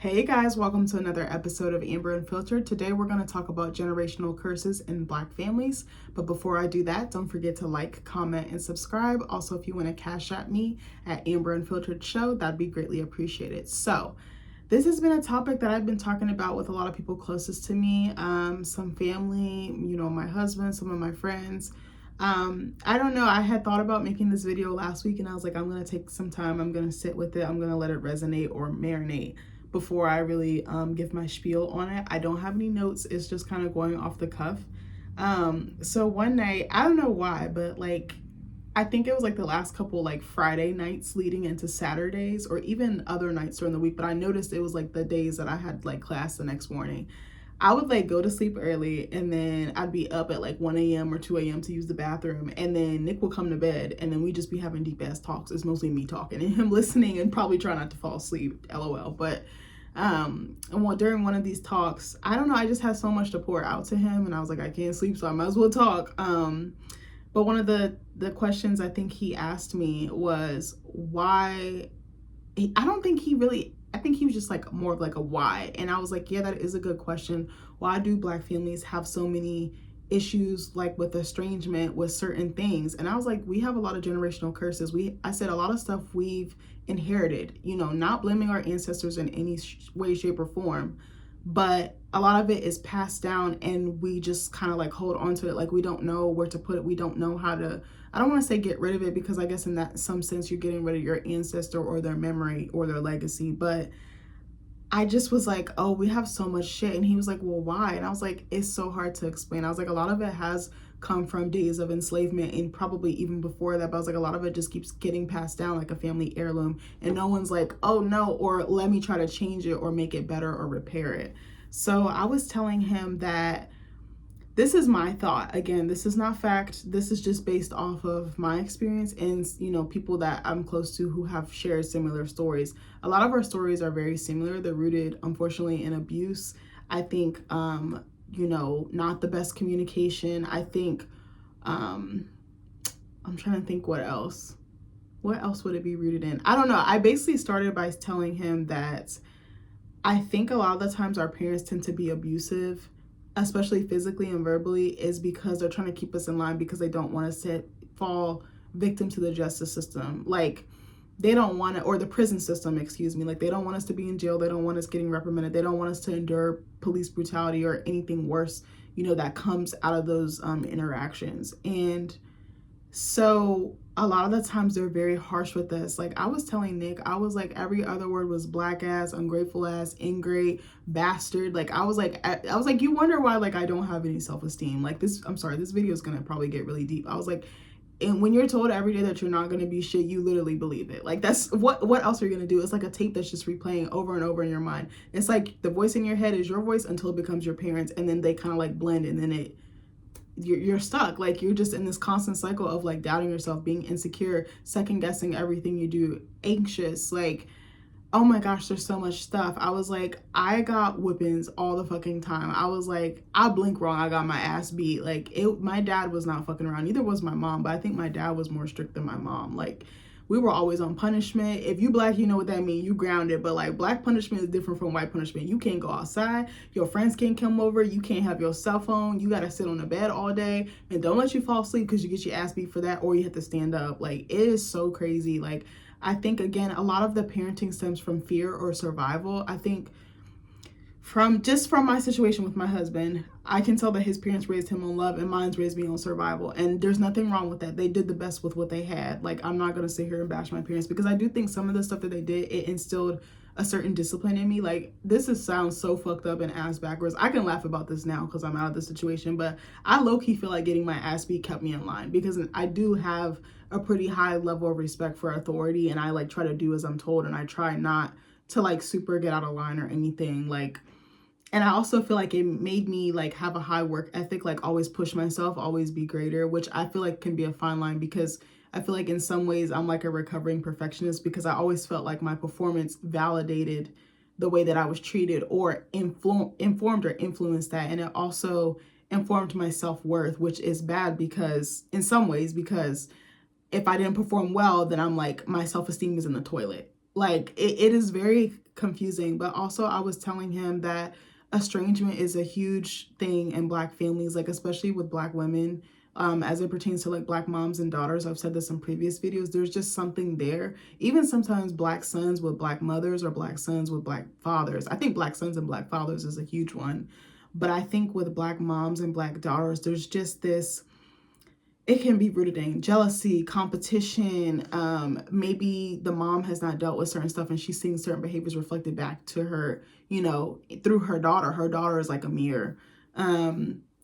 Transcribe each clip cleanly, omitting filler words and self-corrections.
Hey guys, welcome to another episode of Amber Unfiltered. Today we're going to talk about generational curses in Black families. But before I do that, don't forget to like, comment, and subscribe. Also, if you want to cash at me at AmberUnfilteredShow, that'd be greatly appreciated. So, this has been a topic that I've been talking about with a lot of people closest to me, some family, my husband, some of my friends. I don't know. I had thought about making this video last week and I was like, I'm going to take some time. I'm going to sit with it. I'm going to let it resonate or marinate before I really give my spiel on it. I don't have any notes. It's just kind of going off the cuff. So one night, I don't know why, but I think it was the last couple Friday nights leading into Saturdays or even other nights during the week, but I noticed it was the days that I had class the next morning. I would go to sleep early and then I'd be up at 1 a.m. or 2 a.m. to use the bathroom, and then Nick will come to bed and then we just be having deep ass talks. It's mostly me talking and him listening and probably try not to fall asleep, LOL. But during one of these talks, I don't know, I just had so much to pour out to him and I was like, I can't sleep, so I might as well talk. But one of the questions I think he asked me was why. I think he was just more of a why. And I was like, yeah, that is a good question. Why do Black families have so many issues with estrangement with certain things? And I was like, we have a lot of generational curses. I said a lot of stuff we've inherited, not blaming our ancestors in any way, shape, or form, but a lot of it is passed down and we just kind of hold on to it. We don't know where to put it. We don't know how to, I don't want to say get rid of it, because I guess in that some sense you're getting rid of your ancestor or their memory or their legacy. But I just was like, oh, we have so much shit. And he was like, well, why? And I was like, it's so hard to explain. I was like, a lot of it has come from days of enslavement and probably even before that. But I was like, a lot of it just keeps getting passed down like a family heirloom. And no one's like, oh no, or let me try to change it or make it better or repair it. So I was telling him that this is my thought. Again, this is not fact. This is just based off of my experience and, people that I'm close to who have shared similar stories. A lot of our stories are very similar. They're rooted, unfortunately, in abuse. I think, not the best communication. I think, I'm trying to think what else. What else would it be rooted in? I don't know. I basically started by telling him that I think a lot of the times our parents tend to be abusive, especially physically and verbally, is because they're trying to keep us in line because they don't want us to fall victim to the justice system. They don't want to, or the prison system, excuse me. They don't want us to be in jail. They don't want us getting reprimanded. They don't want us to endure police brutality or anything worse, that comes out of those interactions. And so a lot of the times they're very harsh with us. I was telling Nick, I was like, every other word was black ass, ungrateful ass, ingrate, bastard. I was like, you wonder why I don't have any self-esteem. I'm sorry, this video is gonna probably get really deep. I was like, and when you're told every day that you're not gonna be shit, you literally believe it. That's what else are you gonna do? It's like a tape that's just replaying over and over in your mind. It's like the voice in your head is your voice until it becomes your parents, and then they kind of blend, and then you're stuck. You're just in this constant cycle of doubting yourself, being insecure, second guessing everything you do, anxious. Oh my gosh, there's so much stuff. I was like, I got whippings all the fucking time. I was like, I blink wrong, I got my ass beat. My dad was not fucking around. Neither was my mom, but I think my dad was more strict than my mom. We were always on punishment. If you Black, you know what that means. You grounded. But Black punishment is different from white punishment. You can't go outside. Your friends can't come over. You can't have your cell phone. You got to sit on the bed all day. And don't let you fall asleep because you get your ass beat for that, or you have to stand up. It is so crazy. I think, again, a lot of the parenting stems from fear or survival. I think from my situation with my husband, I can tell that his parents raised him on love and mine's raised me on survival. And there's nothing wrong with that. They did the best with what they had. I'm not going to sit here and bash my parents, because I do think some of the stuff that they did, it instilled a certain discipline in me. Sounds so fucked up and ass backwards. I can laugh about this now because I'm out of the situation, but I low-key feel like getting my ass beat kept me in line, because I do have a pretty high level of respect for authority, and I try to do as I'm told, and I try not to super get out of line or anything. And I also feel like it made me have a high work ethic, always push myself, always be greater, which I feel like can be a fine line, because I feel like in some ways I'm a recovering perfectionist, because I always felt like my performance validated the way that I was treated, or informed or influenced that. And it also informed my self-worth, which is bad because in some ways, because if I didn't perform well, then I'm my self-esteem is in the toilet. Like it is very confusing. But also I was telling him that estrangement is a huge thing in Black families, like especially with Black women, as it pertains to like Black moms and daughters. I've said this in previous videos. There's just something there. Even sometimes Black sons with Black mothers or Black sons with Black fathers. I think Black sons and Black fathers is a huge one. But I think with Black moms and Black daughters, there's just this, it can be rooted in jealousy, competition. Maybe the mom has not dealt with certain stuff and she's seeing certain behaviors reflected back to her, you know, through her daughter. Her daughter is like a mirror.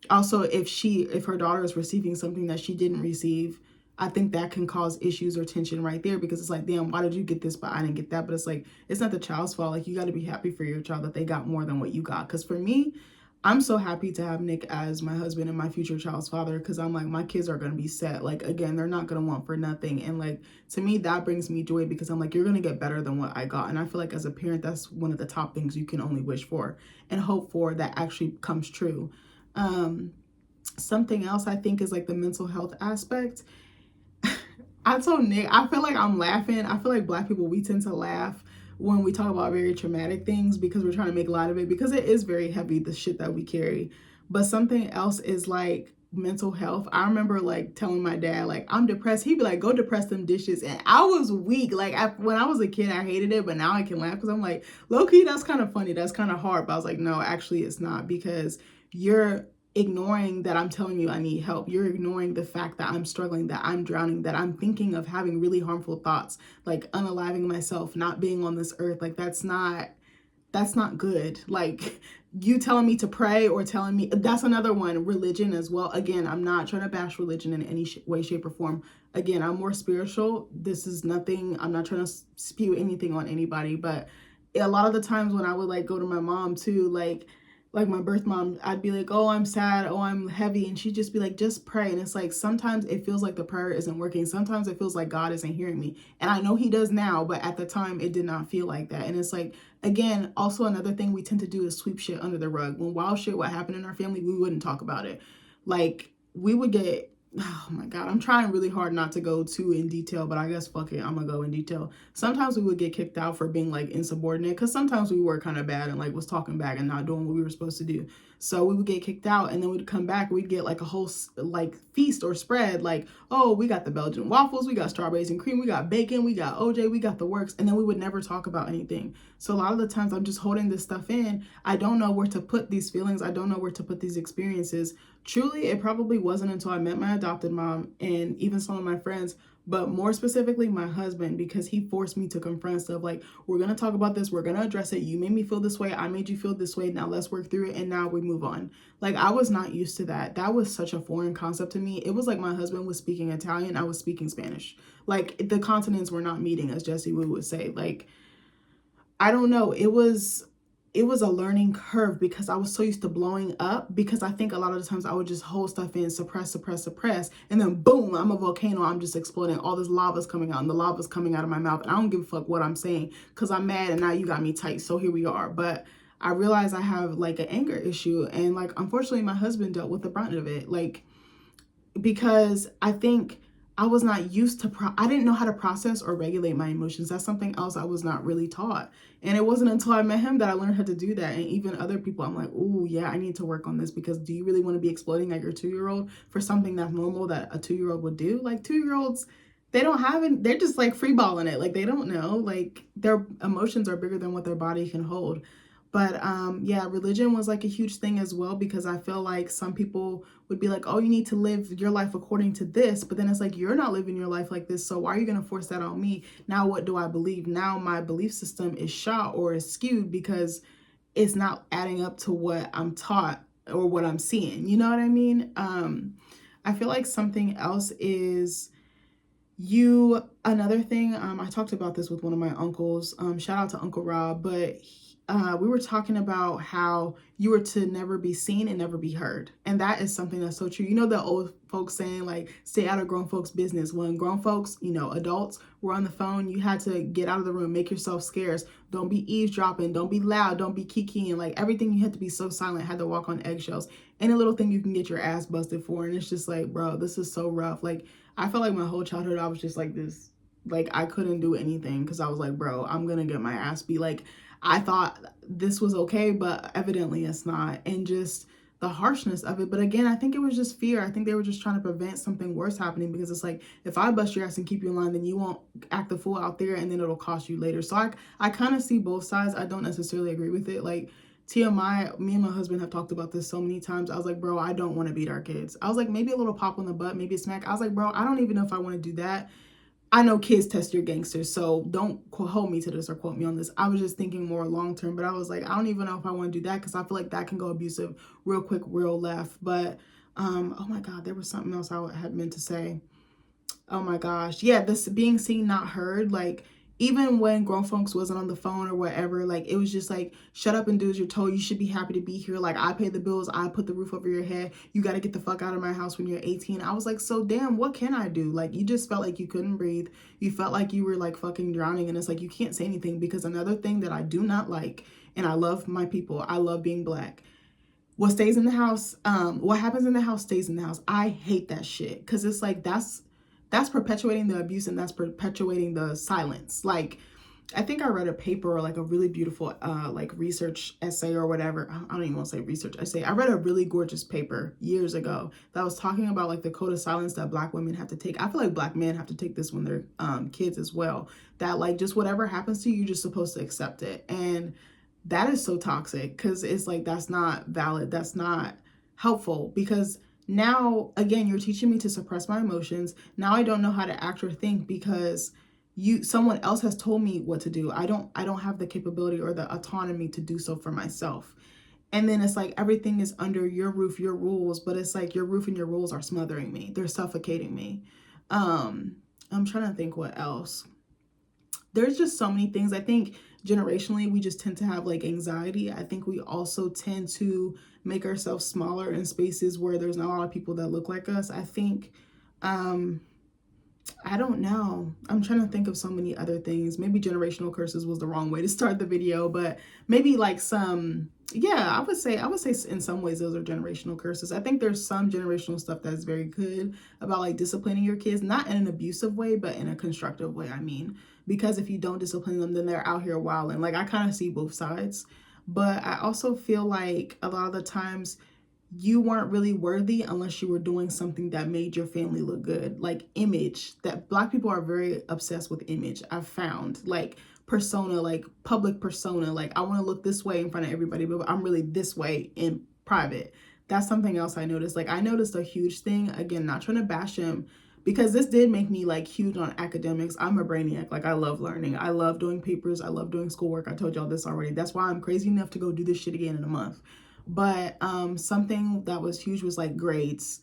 Also, if her daughter is receiving something that she didn't receive, I think that can cause issues or tension right there, because it's like, damn, why did you get this but I didn't get that? But it's like, it's not the child's fault. Like, you got to be happy for your child that they got more than what you got. Because for me, I'm so happy to have Nick as my husband and my future child's father, because I'm like, my kids are going to be set. Like, again, they're not going to want for nothing. And like, to me, that brings me joy, because I'm like, you're going to get better than what I got. And I feel like as a parent, that's one of the top things you can only wish for and hope for that actually comes true. Something else I think is like the mental health aspect. I told Nick, I feel like I'm laughing. I feel like Black people, we tend to laugh when we talk about very traumatic things, because we're trying to make light of it, because it is very heavy, the shit that we carry. But something else is like mental health. I remember like telling my dad, like, I'm depressed. He'd be like, go depress them dishes. And I was weak. Like, when I was a kid, I hated it, but now I can laugh because I'm like, low key, that's kind of funny. That's kind of hard. But I was like, no, actually it's not, because you're ignoring that I'm telling you I need help. You're ignoring the fact that I'm struggling, that I'm drowning, that I'm thinking of having really harmful thoughts, like unaliving myself, not being on this earth. Like, that's not good. Like, you telling me to pray or telling me, that's another one, religion as well. Again, I'm not trying to bash religion in any way, shape, or form. Again, I'm more spiritual. This is nothing, I'm not trying to spew anything on anybody, but a lot of the times when I would like go to my mom too, like my birth mom, I'd be like, oh, I'm sad, oh, I'm heavy. And she'd just be like, just pray. And it's like, sometimes it feels like the prayer isn't working. Sometimes it feels like God isn't hearing me. And I know he does now, but at the time it did not feel like that. And it's like, again, also another thing we tend to do is sweep shit under the rug. When wild shit would happen in our family, we wouldn't talk about it. Like, we would get, oh my God, I'm trying really hard not to go too in detail, but I guess fuck it, I'm gonna go in detail. Sometimes we would get kicked out for being like insubordinate, because sometimes we were kind of bad and like was talking back and not doing what we were supposed to do. So we would get kicked out, and then we'd come back, we'd get like a whole like feast or spread, like, oh, we got the Belgian waffles, we got strawberries and cream, we got bacon, we got OJ, we got the works. And then we would never talk about anything. So a lot of the times I'm just holding this stuff in. I don't know where to put these feelings. I don't know where to put these experiences. Truly, it probably wasn't until I met my adopted mom and even some of my friends, but more specifically my husband, because he forced me to confront stuff like, we're going to talk about this, we're going to address it, you made me feel this way, I made you feel this way, now let's work through it, and now we move on. Like, I was not used to that. That was such a foreign concept to me. It was like my husband was speaking Italian, I was speaking Spanish. Like, the continents were not meeting, as Jesse Wu would say. Like, I don't know, it was a learning curve, because I was so used to blowing up, because I think a lot of the times I would just hold stuff in, suppress, and then boom, I'm a volcano, I'm just exploding. All this lava's coming out, and the lava's coming out of my mouth, and I don't give a fuck what I'm saying, because I'm mad, and now you got me tight, so here we are. But I realized I have like an anger issue, and like, unfortunately, my husband dealt with the brunt of it, like, because I think I was not used to, I didn't know how to process or regulate my emotions. That's something else I was not really taught. And it wasn't until I met him that I learned how to do that. And even other people, I'm like, oh yeah, I need to work on this, because do you really want to be exploding at your 2-year-old for something that's normal that a 2-year-old would do? Like, 2-year-olds, they don't have it. They're just like free balling it. Like, they don't know, like, their emotions are bigger than what their body can hold. But yeah, religion was like a huge thing as well, because I feel like some people would be like, oh, you need to live your life according to this. But then it's like, you're not living your life like this. So why are you going to force that on me? Now, what do I believe? Now my belief system is shot or is skewed, because it's not adding up to what I'm taught or what I'm seeing. You know what I mean? I feel like something else is another thing, I talked about this with one of my uncles, shout out to Uncle Rob, but we were talking about how you were to never be seen and never be heard. And that is something that's so true. You know, the old folks saying like, stay out of grown folks' business. When grown folks, you know, adults were on the phone, you had to get out of the room, make yourself scarce. Don't be eavesdropping, don't be loud, don't be kikiing. Like, everything you had to be so silent, had to walk on eggshells. Any little thing you can get your ass busted for. And it's just like, bro, this is so rough. Like, I felt like my whole childhood, I was just like this. Like, I couldn't do anything because I was like, bro, I'm gonna get my ass beat. Like, I thought this was okay, but evidently it's not. And just the harshness of it. But again, I think it was just fear. I think they were just trying to prevent something worse happening, because it's like, if I bust your ass and keep you in line, then you won't act the fool out there, and then it'll cost you later. So I kind of see both sides. I don't necessarily agree with it. Like, TMI, me and my husband have talked about this so many times. I was like, bro, I don't want to beat our kids. I was like, maybe a little pop on the butt, maybe a smack. I was like, bro, I don't even know if I want to do that. I know kids test your gangsters, so don't hold me to this or quote me on this. I was just thinking more long term, but I was like, I don't even know if I want to do that, because I feel like that can go abusive real quick, real left. But oh my God, there was something else I had meant to say. Oh my gosh. Yeah, this being seen, not heard. Like, even when grown folks wasn't on the phone or whatever, like, it was just like, shut up and do as you're told. You should be happy to be here. Like, I pay the bills. I put the roof over your head. You got to get the fuck out of my house when you're 18. I was like, so damn, what can I do? Like, you just felt like you couldn't breathe. You felt like you were like fucking drowning. And it's like, you can't say anything, because another thing that I do not like, and I love my people, I love being Black. What stays in the house, what happens in the house stays in the house. I hate that shit, because it's like, that's perpetuating the abuse, and that's perpetuating the silence. Like, I think I read a paper, or like a really beautiful like research essay or whatever. I don't even want to say research essay. I read a really gorgeous paper years ago that was talking about like the code of silence that Black women have to take. I feel like Black men have to take this when they're kids as well. That like, just whatever happens to you, you're just supposed to accept it. And that is so toxic, because it's like, that's not valid. That's not helpful, because now, again, you're teaching me to suppress my emotions. Now I don't know how to act or think, because someone else has told me what to do. I don't have the capability or the autonomy to do so for myself. And then it's like, everything is under your roof, your rules, but it's like, your roof and your rules are smothering me. They're suffocating me. I'm trying to think what else. There's just so many things. I think generationally, we just tend to have like anxiety. I think we also tend to make ourselves smaller in spaces where there's not a lot of people that look like us. I think, I don't know. I'm trying to think of so many other things. Maybe generational curses was the wrong way to start the video, but maybe like I would say in some ways those are generational curses. I think there's some generational stuff that's very good about like disciplining your kids, not in an abusive way, but in a constructive way. I mean, because if you don't discipline them, then they're out here wilding. Like, I kind of see both sides, but I also feel like a lot of the times you weren't really worthy unless you were doing something that made your family look good. Like, image, that Black people are very obsessed with image. I've found, like, persona, like public persona, like, I want to look this way in front of everybody, but I'm really this way in private. That's something else I noticed. Like, I noticed a huge thing, again, not trying to bash him, because this did make me like huge on academics. I'm a brainiac. Like, I love learning. I love doing papers. I love doing schoolwork. I told y'all this already. That's why I'm crazy enough to go do this shit again in a month. But something that was huge was like grades.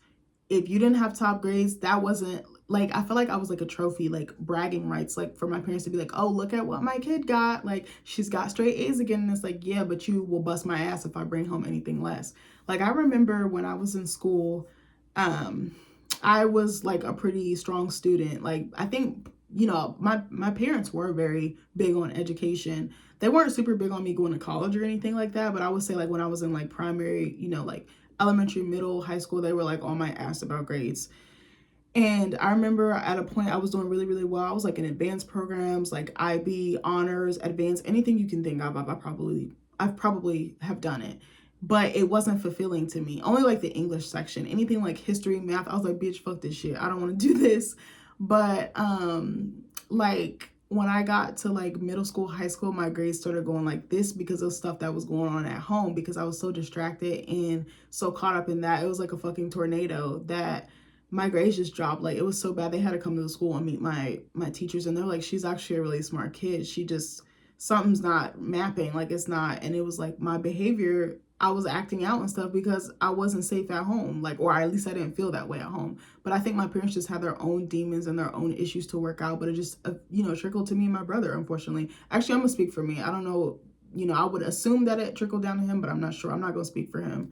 If you didn't have top grades, that wasn't like, I felt like I was like a trophy, like bragging rights, like for my parents to be like, oh, look at what my kid got. Like, she's got straight A's again. And it's like, yeah, but you will bust my ass if I bring home anything less. Like, I remember when I was in school, I was like a pretty strong student. Like, I think, my parents were very big on education. They weren't super big on me going to college or anything like that, but I would say like when I was in like primary, like elementary, middle, high school, they were like on my ass about grades. And I remember at a point I was doing really, really well. I was like in advanced programs, like IB, honors, advanced, anything you can think of. I probably have done it, but it wasn't fulfilling to me. Only like the English section, anything like history, math, I was like, bitch, fuck this shit. I don't want to do this. But like when I got to like middle school, high school, my grades started going like this because of stuff that was going on at home, because I was so distracted and so caught up in that. It was like a fucking tornado that my grades just dropped. Like, it was so bad. They had to come to the school and meet my teachers, and they're like, she's actually a really smart kid. She just, something's not mapping. Like, it's not. And it was like my behavior, I was acting out and stuff because I wasn't safe at home, like, or at least I didn't feel that way at home. But I think my parents just had their own demons and their own issues to work out, but it just, trickled to me and my brother, unfortunately. Actually, I'm gonna speak for me. I don't know, I would assume that it trickled down to him, but I'm not sure. I'm not gonna speak for him.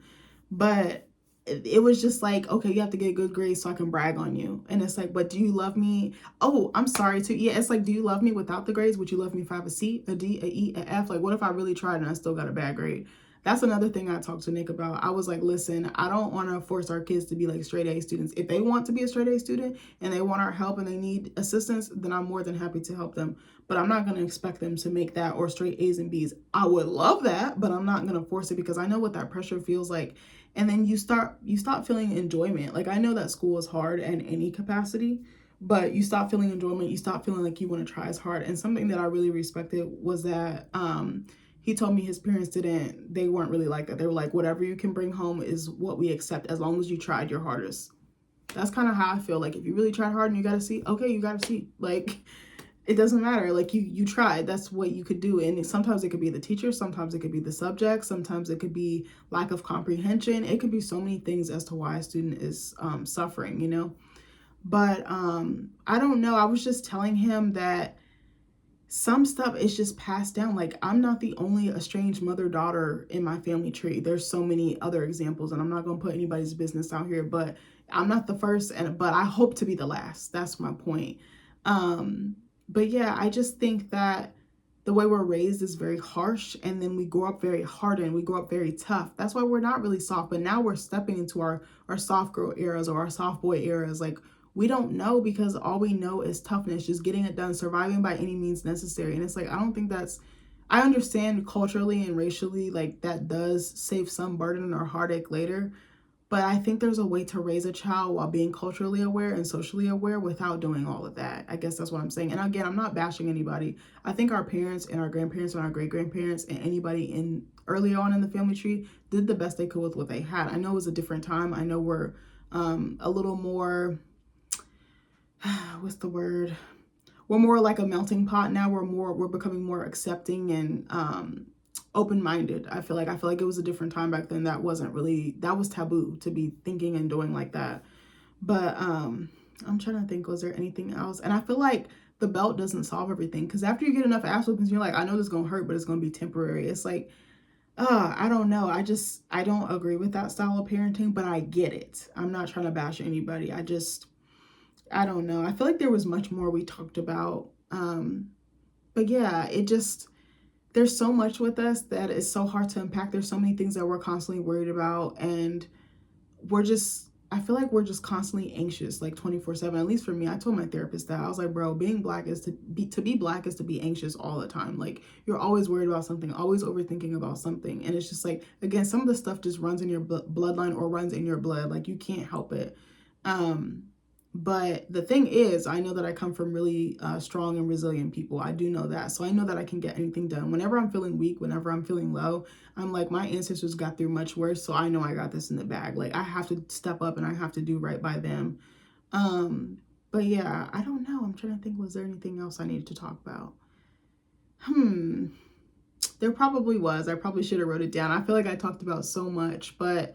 But it was just like, okay, you have to get good grades so I can brag on you. And it's like, but do you love me? Oh, I'm sorry too. Yeah, it's like, do you love me without the grades? Would you love me if I have a C, a D, a E, a F? Like, what if I really tried and I still got a bad grade? that's another thing I talked to Nick about. I was like, listen, I don't want to force our kids to be like straight A students. If they want to be a straight A student and they want our help and they need assistance, then I'm more than happy to help them. But I'm not going to expect them to make that or straight A's and B's. I would love that, but I'm not going to force it because I know what that pressure feels like. And then you stop feeling enjoyment. Like, I know that school is hard in any capacity, but you stop feeling enjoyment. You stop feeling like you want to try as hard. And something that I really respected was that he told me his parents they weren't really like that. They were like, whatever you can bring home is what we accept as long as you tried your hardest. That's kind of how I feel. Like, if you really tried hard and you got a C, okay, you got a C. Like, it doesn't matter. Like, you tried. That's what you could do. And sometimes it could be the teacher. Sometimes it could be the subject. Sometimes it could be lack of comprehension. It could be so many things as to why a student is suffering, you know? But I don't know. I was just telling him that some stuff is just passed down. Like, I'm not the only estranged mother-daughter in my family tree. There's so many other examples, and I'm not going to put anybody's business out here, but I'm not the first, but I hope to be the last. That's my point. But yeah, I just think that the way we're raised is very harsh, and then we grow up very hardened. We grow up very tough. That's why we're not really soft, but now we're stepping into our soft girl eras or our soft boy eras. Like, we don't know because all we know is toughness, just getting it done, surviving by any means necessary. And it's like, I don't think I understand culturally and racially, like, that does save some burden or heartache later. But I think there's a way to raise a child while being culturally aware and socially aware without doing all of that. I guess that's what I'm saying. And again, I'm not bashing anybody. I think our parents and our grandparents and our great-grandparents and anybody early on in the family tree did the best they could with what they had. I know it was a different time. I know we're a little more, what's the word? We're more like a melting pot now. We're becoming more accepting and open-minded. I feel like it was a different time back then. That was taboo to be thinking and doing like that. But I'm trying to think, was there anything else? And I feel like the belt doesn't solve everything, because after you get enough ass whoopings, you're like, I know this is gonna hurt, but it's gonna be temporary. It's like, I don't know. I don't agree with that style of parenting, but I get it. I'm not trying to bash anybody. I don't know. I feel like there was much more we talked about. But yeah, there's so much with us that is so hard to unpack. There's so many things that we're constantly worried about, and I feel like we're just constantly anxious, like 24/7. At least for me, I told my therapist that. I was like, bro, being black is to be black is to be anxious all the time. Like, you're always worried about something, always overthinking about something. And it's just like, again, some of the stuff just runs in your bloodline or runs in your blood. Like, you can't help it. But the thing is, I know that I come from really strong and resilient people. I do know that. So I know that I can get anything done. Whenever I'm feeling weak, whenever I'm feeling low, I'm like, my ancestors got through much worse. So I know I got this in the bag. Like, I have to step up and I have to do right by them. But yeah, I don't know. I'm trying to think, was there anything else I needed to talk about? There probably was. I probably should have wrote it down. I feel like I talked about so much, but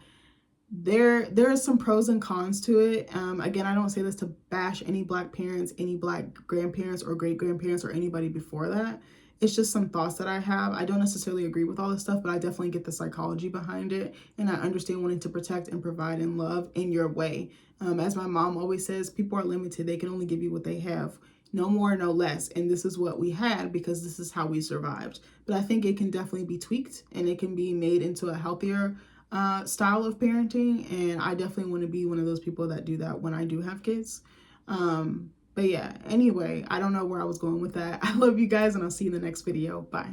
there are some pros and cons to it. Again, I don't say this to bash any black parents, any black grandparents or great grandparents or anybody before that. It's just some thoughts that I have. I don't necessarily agree with all this stuff, but I definitely get the psychology behind it. And I understand wanting to protect and provide and love in your way. As my mom always says, people are limited. They can only give you what they have. No more, no less. And this is what we had because this is how we survived. But I think it can definitely be tweaked and it can be made into a healthier style of parenting, and I definitely want to be one of those people that do that when I do have kids. But yeah, anyway, I don't know where I was going with that. I love you guys, and I'll see you in the next video. Bye.